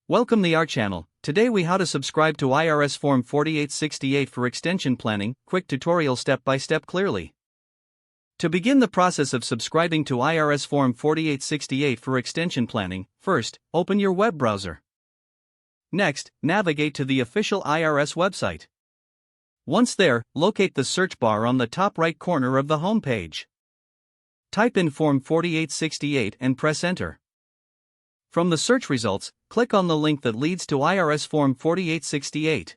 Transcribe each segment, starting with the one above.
Welcome to our channel. Today we how to subscribe to IRS Form 4868 for extension planning, quick tutorial step by step clearly. To begin the process of subscribing to IRS Form 4868 for extension planning, first, open your web browser. Next, navigate to the official IRS website. Once there, locate the search bar on the top right corner of the home page. Type in Form 4868 and press Enter. From the search results, click on the link that leads to IRS Form 4868.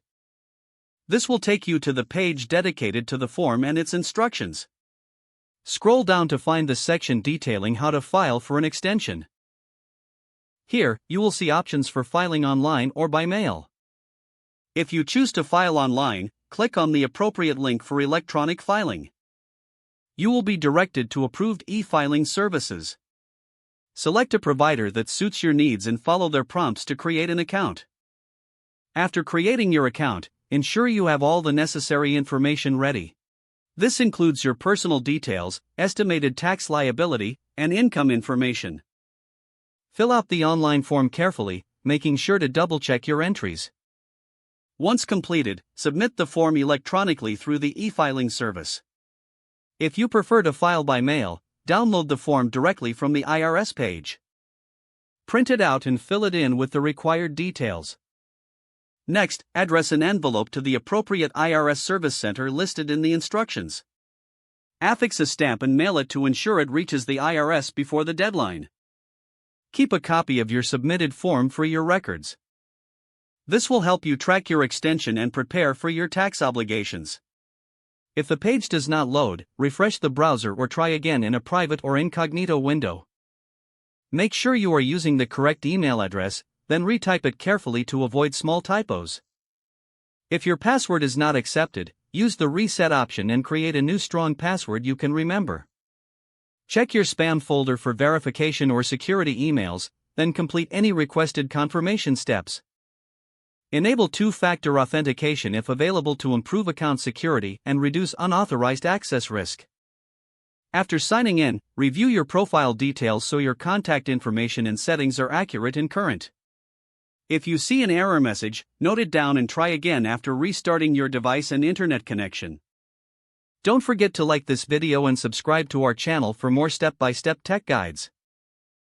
This will take you to the page dedicated to the form and its instructions. Scroll down to find the section detailing how to file for an extension. Here, you will see options for filing online or by mail. If you choose to file online, click on the appropriate link for electronic filing. You will be directed to approved e-filing services. Select a provider that suits your needs and follow their prompts to create an account. After creating your account, ensure you have all the necessary information ready. This includes your personal details, estimated tax liability, and income information. Fill out the online form carefully, making sure to double-check your entries. Once completed, submit the form electronically through the e-filing service. If you prefer to file by mail, download the form directly from the IRS page. Print it out and fill it in with the required details. Next, address an envelope to the appropriate IRS service center listed in the instructions. Affix a stamp and mail it to ensure it reaches the IRS before the deadline. Keep a copy of your submitted form for your records. This will help you track your extension and prepare for your tax obligations. If the page does not load, refresh the browser or try again in a private or incognito window. Make sure you are using the correct email address, then retype it carefully to avoid small typos. If your password is not accepted, use the reset option and create a new strong password you can remember. Check your spam folder for verification or security emails, then complete any requested confirmation steps. Enable two-factor authentication if available to improve account security and reduce unauthorized access risk. After signing in, review your profile details so your contact information and settings are accurate and current. If you see an error message, note it down and try again after restarting your device and internet connection. Don't forget to like this video and subscribe to our channel for more step-by-step tech guides.